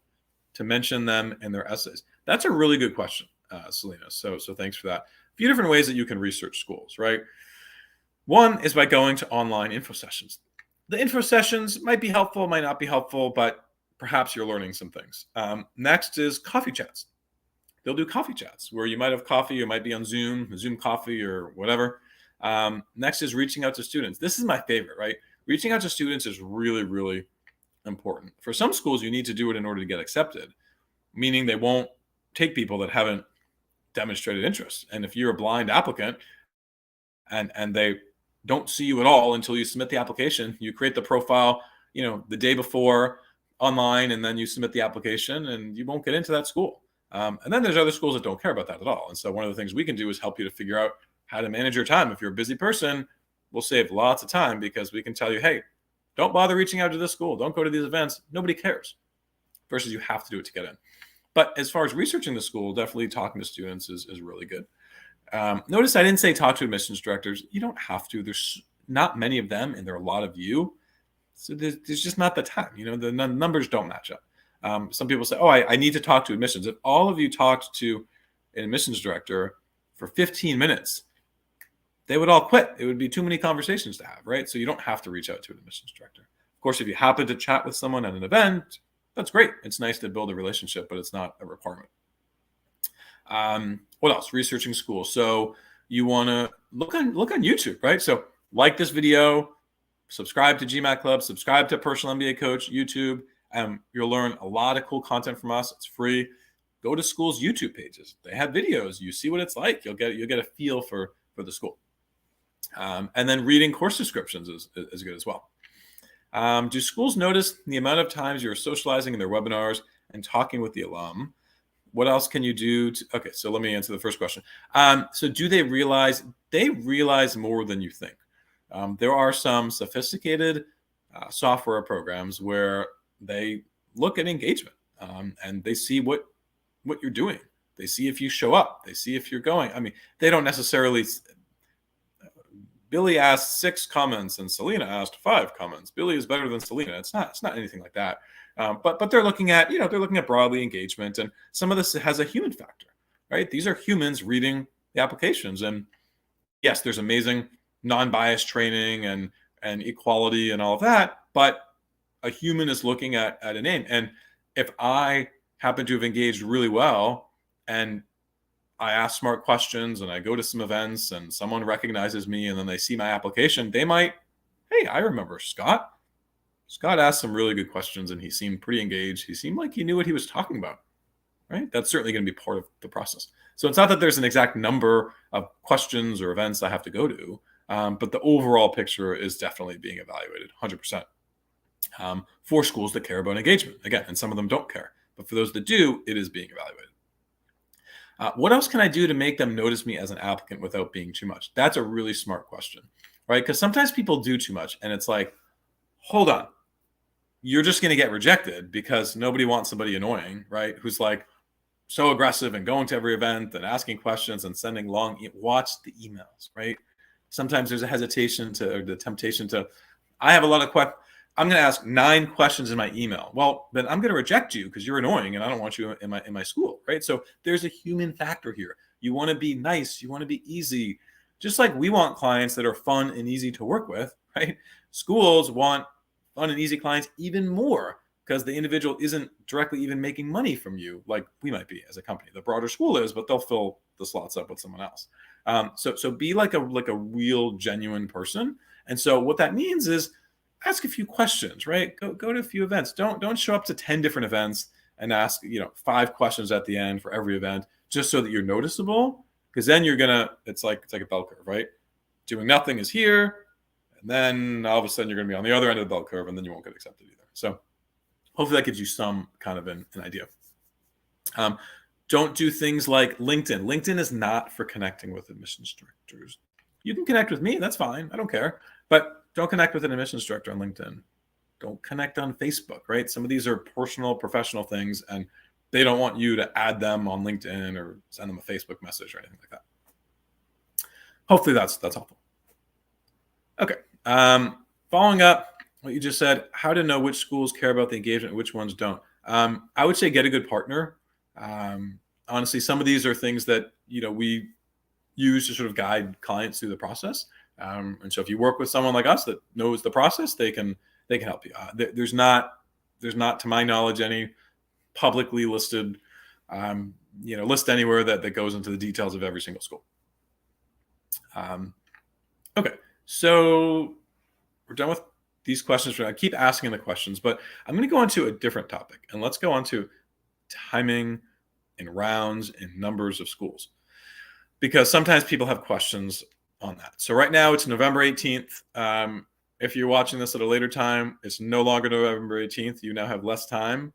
to mention them in their essays? That's a really good question, Selena. So thanks for that. A few different ways that you can research schools, right? One is by going to online info sessions. The info sessions might be helpful, might not be helpful, but perhaps you're learning some things. Next is coffee chats. They'll do coffee chats where you might have coffee, you might be on Zoom coffee or whatever. Next is reaching out to students. This is my favorite, right? Reaching out to students is really, really important. For some schools, you need to do it in order to get accepted, meaning they won't take people that haven't demonstrated interest. And if you're a blind applicant and they don't see you at all until you submit the application, you create the profile, the day before online, and then you submit the application and you won't get into that school. And then there's other schools that don't care about that at all. And so one of the things we can do is help you to figure out how to manage your time. If you're a busy person, we'll save lots of time because we can tell you, hey, don't bother reaching out to this school. Don't go to these events. Nobody cares. Versus you have to do it to get in. But as far as researching the school, definitely talking to students is really good. Notice I didn't say talk to admissions directors. You don't have to. There's not many of them, and there are a lot of you. So there's just not the time. The numbers don't match up. Some people say, oh, I need to talk to admissions. If all of you talked to an admissions director for 15 minutes, they would all quit. It would be too many conversations to have, right? So you don't have to reach out to an admissions director. Of course, if you happen to chat with someone at an event, that's great. It's nice to build a relationship, but it's not a requirement. What else? Researching schools. So you want to look on YouTube, right? So like this video, subscribe to GMAT Club, subscribe to Personal MBA Coach YouTube. You'll learn a lot of cool content from us. It's free. Go to schools' YouTube pages. They have videos. You see what it's like. You'll get a feel for the school. And then reading course descriptions is good as well. Do schools notice the amount of times you're socializing in their webinars and talking with the alum? What else can you do? Okay, so let me answer the first question. So do they realize? They realize more than you think. There are some sophisticated software programs where they look at engagement and they see what you're doing. They see if you show up. They see if you're going. I mean, they don't necessarily. Billy asked 6 comments and Selena asked 5 comments. Billy is better than Selena. It's not anything like that. But they're looking at broadly engagement, and some of this has a human factor, right? These are humans reading the applications, and yes, there's amazing non-biased training and equality and all of that, but a human is looking at a name. And if I happen to have engaged really well and I ask smart questions and I go to some events and someone recognizes me and then they see my application, they might, hey, I remember Scott. Scott asked some really good questions and he seemed pretty engaged. He seemed like he knew what he was talking about, right? That's certainly going to be part of the process. So it's not that there's an exact number of questions or events I have to go to, but the overall picture is definitely being evaluated 100%. For schools that care about engagement, again, and some of them don't care, but for those that do, it is being evaluated. What else can I do to make them notice me as an applicant without being too much? That's a really smart question, right? Because sometimes people do too much and it's like, hold on, you're just going to get rejected because nobody wants somebody annoying, right? Who's like so aggressive and going to every event and asking questions and sending long, watch the emails, right? Sometimes there's a hesitation or the temptation to, I have a lot of questions. I'm going to ask 9 questions in my email. Well, then I'm going to reject you because you're annoying and I don't want you in my school, right? So there's a human factor here. You want to be nice. You want to be easy. Just like we want clients that are fun and easy to work with, right? Schools want fun and easy clients even more because the individual isn't directly even making money from you like we might be as a company. The broader school is, but they'll fill the slots up with someone else. So be like a real genuine person. And so what that means is ask a few questions, right? Go to a few events. Don't show up to 10 different events and ask, 5 questions at the end for every event, just so that you're noticeable. Because then it's like a bell curve, right? Doing nothing is here, and then all of a sudden you're going to be on the other end of the bell curve, and then you won't get accepted either. So hopefully that gives you some kind of an idea. Don't do things like LinkedIn. LinkedIn is not for connecting with admissions directors. You can connect with me, that's fine, I don't care. But don't connect with an admissions director on LinkedIn. Don't connect on Facebook, right? Some of these are personal, professional things, and they don't want you to add them on LinkedIn or send them a Facebook message or anything like that. Hopefully that's helpful. Okay. Following up what you just said, how to know which schools care about the engagement and which ones don't. I would say get a good partner. Honestly, some of these are things that we use to sort of guide clients through the process. And so if you work with someone like us that knows the process, they can help you. There's not, to my knowledge, any publicly listed list anywhere that goes into the details of every single school. Okay, so we're done with these questions. I keep asking the questions, but I'm going to go on to a different topic, and let's go on to timing and rounds and numbers of schools, because sometimes people have questions on that. So right now it's November 18th. If you're watching this at a later time, it's no longer November 18th. You now have less time.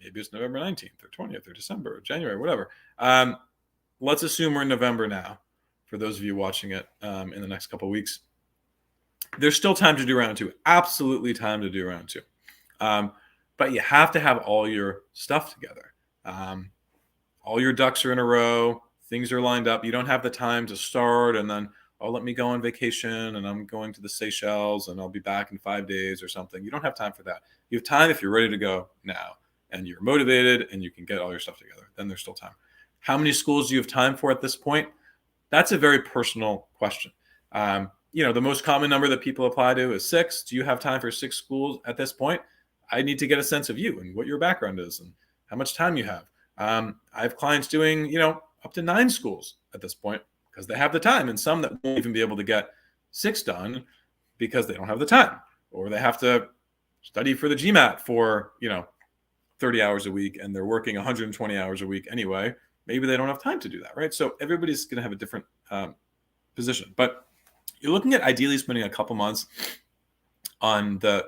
Maybe it's November 19th or 20th or December or January, whatever. Let's assume we're in November now, for those of you watching it in the next couple of weeks. There's still time to do round 2. Absolutely time to do round 2. But you have to have all your stuff together. All your ducks are in a row. Things are lined up. You don't have the time to start and then, let me go on vacation and I'm going to the Seychelles and I'll be back in 5 days or something. You don't have time for that. You have time if you're ready to go now and you're motivated and you can get all your stuff together. Then there's still time. How many schools do you have time for at this point? That's a very personal question. The most common number that people apply to is 6. Do you have time for 6 schools at this point? I need to get a sense of you and what your background is and how much time you have. I have clients doing, up to 9 schools at this point because they have the time, and some that won't even be able to get 6 done because they don't have the time, or they have to study for the GMAT for, 30 hours a week and they're working 120 hours a week anyway. Maybe they don't have time to do that, right? So everybody's going to have a different position, but you're looking at ideally spending a couple months on the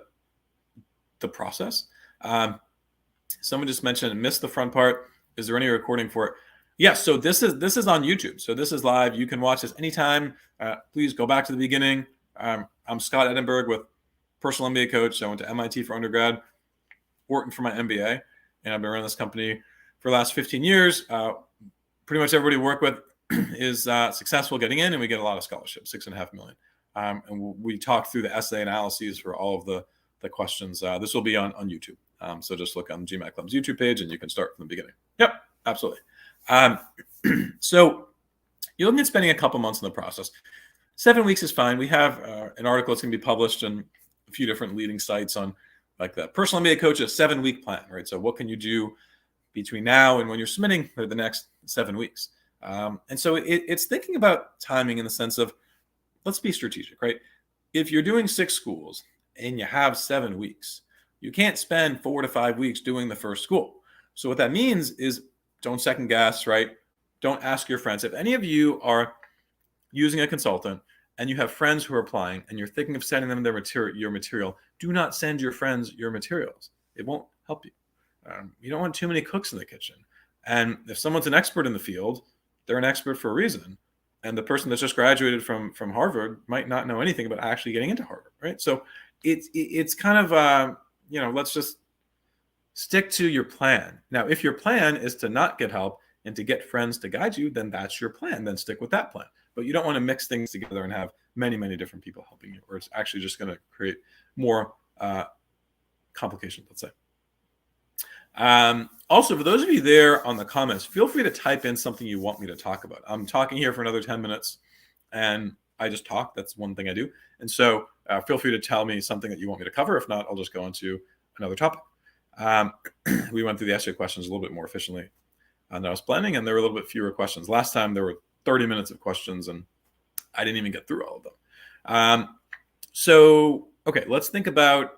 process. Someone just mentioned, missed the front part. Is there any recording for it? Yes. So this is on YouTube. So this is live. You can watch this anytime. Please go back to the beginning. I'm Scott Edinburgh with Personal MBA Coach. I went to MIT for undergrad, Wharton for my MBA, and I've been running this company for the last 15 years. Pretty much everybody we work with is successful getting in, and we get a lot of scholarships, 6.5 million. And we talk through the essay analyses for all of the questions. This will be on YouTube. So just look on GMAT Club's YouTube page and you can start from the beginning. Yep, absolutely. So you're looking at spending a couple months in the process. 7 weeks is fine. We have an article that's going to be published in a few different leading sites on like the Personal MBA Coach, a 7-week plan, right? So what can you do between now and when you're submitting for the next 7 weeks? And so it's thinking about timing in the sense of, let's be strategic, right? If you're doing 6 schools and you have 7 weeks, you can't spend 4 to 5 weeks doing the first school. So what that means is don't second guess, right? Don't ask your friends. If any of you are using a consultant and you have friends who are applying and you're thinking of sending them your material, do not send your friends your materials. It won't help you. You don't want too many cooks in the kitchen. And if someone's an expert in the field, they're an expert for a reason. And the person that's just graduated from Harvard might not know anything about actually getting into Harvard, right? So it's kind of, let's just stick to your plan. Now, if your plan is to not get help and to get friends to guide you, then that's your plan. Then stick with that plan. But you don't want to mix things together and have many, many different people helping you, or it's actually just going to create more complications, let's say. Also, for those of you there on the comments, feel free to type in something you want me to talk about. I'm talking here for another 10 minutes and I just talk. That's one thing I do. And so feel free to tell me something that you want me to cover. If not, I'll just go into another topic. We went through the essay questions a little bit more efficiently than I was planning, and there were a little bit fewer questions. Last time there were 30 minutes of questions and I didn't even get through all of them. So, okay, let's think about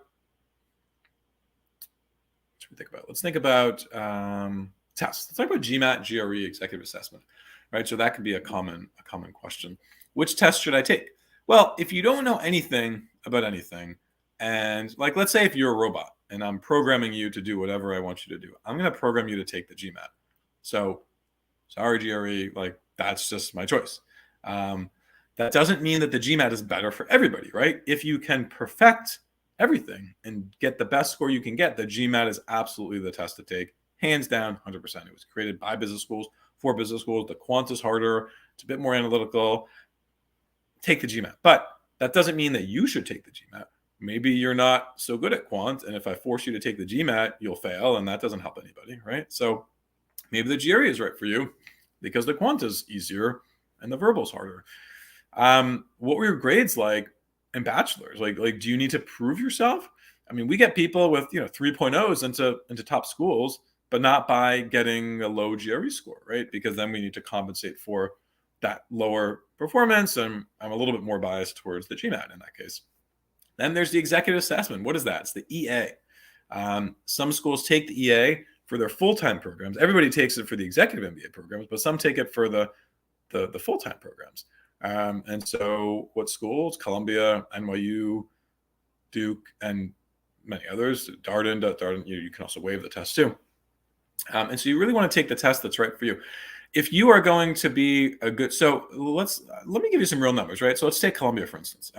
we think about? Let's think about tests. Let's talk about GMAT, GRE, executive assessment, right? So that could be a common question. Which test should I take? Well, if you don't know anything about anything, and like, let's say if you're a robot and I'm programming you to do whatever I want you to do, I'm going to program you to take the GMAT. So sorry, GRE, like that's just my choice. That doesn't mean that the GMAT is better for everybody, right? If you can perfect everything and get the best score you can get, the GMAT is absolutely the test to take, hands down, 100%. It was created by business schools, for business schools. The quant is harder. It's a bit more analytical. Take the GMAT. But that doesn't mean that you should take the GMAT. Maybe you're not so good at quant, and if I force you to take the GMAT, you'll fail, and that doesn't help anybody, right? So maybe the GRE is right for you because the quant is easier and the verbal is harder. What were your grades like in bachelor's? Like, do you need to prove yourself? I mean, we get people with 3.0s into top schools, but not by getting a low GRE score, right? Because then we need to compensate for that lower performance, and I'm a little bit more biased towards the GMAT in that case. Then there's the executive assessment. What is that? It's the EA. Some schools take the EA for their full-time programs. Everybody takes it for the executive MBA programs, but some take it for the full-time programs. And so what schools? Columbia, NYU, Duke, and many others. Darden, you can also waive the test too. And so you really want to take the test that's right for you. If you are going to be a good, so let me give you some real numbers, right? So let's take Columbia, for instance.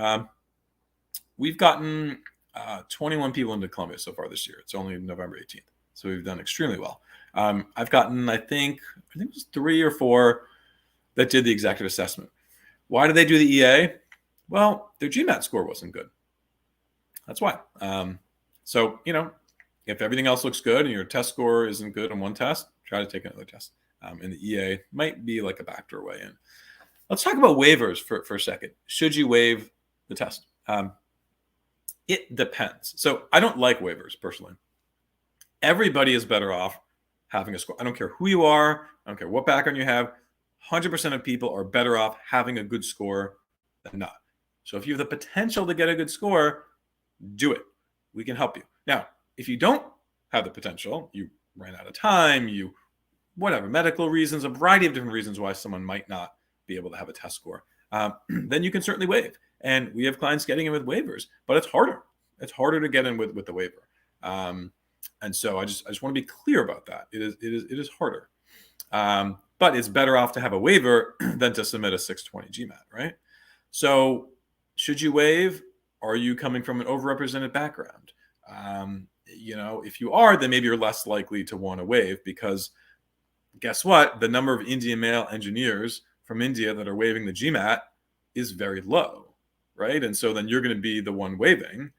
We've gotten 21 people into Columbia so far this year. It's only November 18th. So we've done extremely well. I've gotten, I think it was 3 or 4 that did the executive assessment. Why did they do the EA? Well, their GMAT score wasn't good. That's why. So, if everything else looks good and your test score isn't good on one test, try to take another test. And the EA might be like a backdoor way in. Let's talk about waivers for a second. Should you waive the test? It depends. So I don't like waivers personally. Everybody is better off having a score. I don't care who you are. I don't care what background you have. 100% of people are better off having a good score than not. So if you have the potential to get a good score, do it. We can help you. Now, if you don't have the potential, you ran out of time, whatever, medical reasons, a variety of different reasons why someone might not be able to have a test score, then you can certainly waive. And we have clients getting in with waivers, but it's harder. It's harder to get in with the waiver. And so I just want to be clear about that. It is harder. But it's better off to have a waiver than to submit a 620 GMAT, right? So should you waive? Are you coming from an overrepresented background? If you are, then maybe you're less likely to want to waive because guess what? The number of Indian male engineers from India that are waiving the GMAT is very low, right? And so then you're going to be the one waiving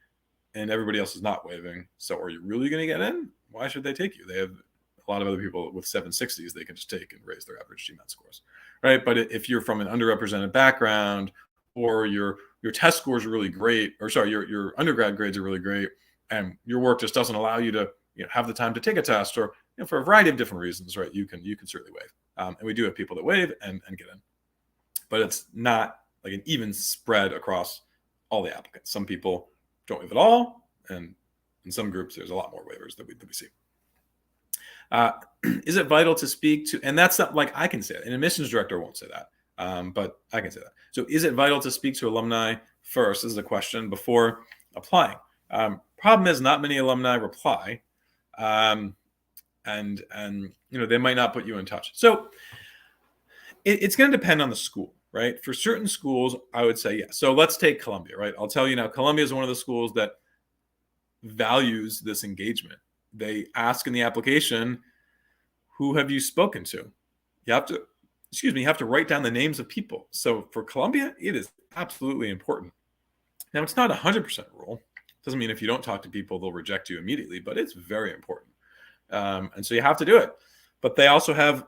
and everybody else is not waiving. So are you really going to get in? Why should they take you? They have a lot of other people with 760s they can just take and raise their average GMAT scores, right? But if you're from an underrepresented background or your test scores are really great, or sorry, your undergrad grades are really great, and your work just doesn't allow you to have the time to take a test, or for a variety of different reasons, right? You can certainly waive, and we do have people that waive and get in, but it's not like an even spread across all the applicants. Some people don't waive at all, and in some groups there's a lot more waivers that we see. Is it vital to speak to, and that's not like I can say that, an admissions director won't say that, but I can say that. So is it vital to speak to alumni first, is the question, before applying? Problem is not many alumni reply, and they might not put you in touch. So it's going to depend on the school, right? For certain schools, I would say yes. So let's take Columbia, right? I'll tell you now, Columbia is one of the schools that values this engagement. They ask in the application, who have you spoken to? You have to write down the names of people. So for Columbia, it is absolutely important. Now, it's not a 100% rule. Doesn't mean if you don't talk to people, they'll reject you immediately, but it's very important. And so you have to do it. But they also have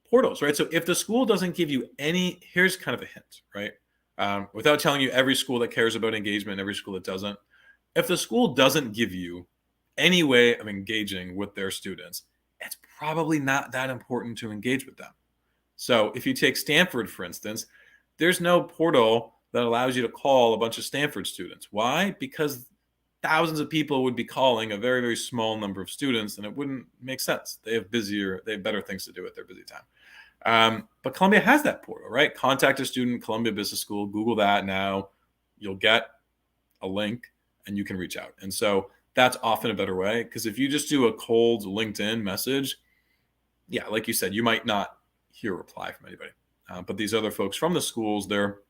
portals, right? So if the school doesn't give you here's kind of a hint, right? Without telling you every school that cares about engagement and every school that doesn't. If the school doesn't give you any way of engaging with their students, it's probably not that important to engage with them. So if you take Stanford, for instance, there's no portal that allows you to call a bunch of Stanford students. Why? Because thousands of people would be calling a very, very small number of students, and it wouldn't make sense. They have better things to do at their busy time. But Columbia has that portal, right? Contact a student, Columbia Business School, Google that now. You'll get a link and you can reach out. And so that's often a better way, because if you just do a cold LinkedIn message, yeah, like you said, you might not hear a reply from anybody. But these other folks from the schools, they're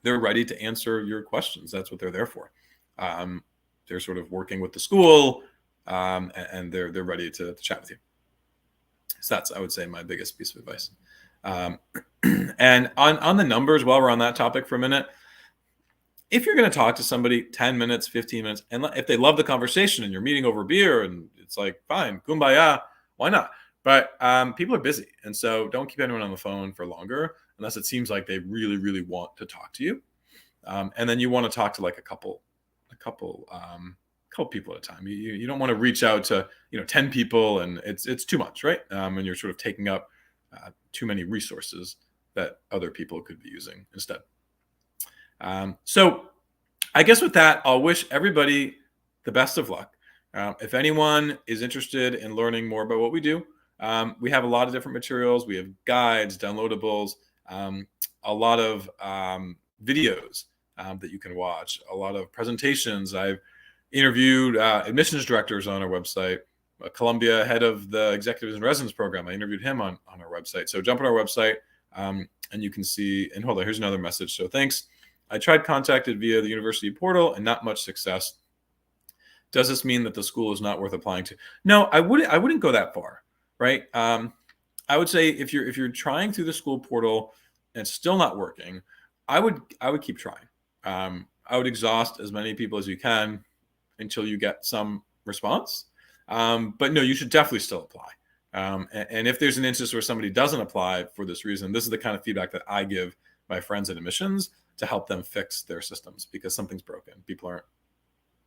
ready to answer your questions. That's what they're there for. They're sort of working with the school, and they're ready to chat with you. So that's, I would say, my biggest piece of advice. And on the numbers, while we're on that topic for a minute, if you're going to talk to somebody 10 minutes, 15 minutes, and if they love the conversation and you're meeting over beer and it's like, fine, kumbaya, why not? But people are busy. And so don't keep anyone on the phone for longer unless it seems like they really, really want to talk to you. And then you want to talk to like a couple people at a time. You don't want to reach out to 10 people, and it's too much, right? And you're sort of taking up too many resources that other people could be using instead. So I guess with that, I'll wish everybody the best of luck. If anyone is interested in learning more about what we do, we have a lot of different materials. We have guides, downloadables, a lot of videos that you can watch, a lot of presentations. I've interviewed admissions directors on our website. Columbia head of the Executives in Residence program, I interviewed him on our website. So jump on our website and you can see, and hold on, here's another message. So thanks. I tried contacted via the university portal and not much success. Does this mean that the school is not worth applying to? No, I wouldn't go that far, right? I would say if you're trying through the school portal and it's still not working, I would keep trying. I would exhaust as many people as you can until you get some response. But no, you should definitely still apply. And if there's an instance where somebody doesn't apply for this reason, this is the kind of feedback that I give my friends in admissions to help them fix their systems, because something's broken. People aren't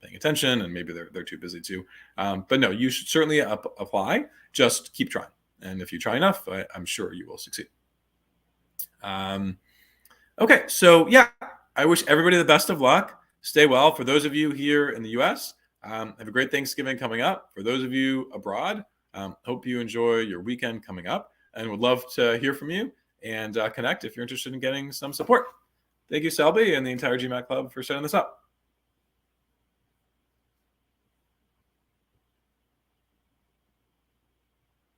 paying attention, and maybe they're too busy too. But no, you should certainly apply. Just keep trying. And if you try enough, I'm sure you will succeed. Okay, so yeah, I wish everybody the best of luck. Stay well. For those of you here in the US, have a great Thanksgiving coming up. For those of you abroad, hope you enjoy your weekend coming up, and would love to hear from you and connect if you're interested in getting some support. Thank you, Selby, and the entire GMAT Club for setting this up.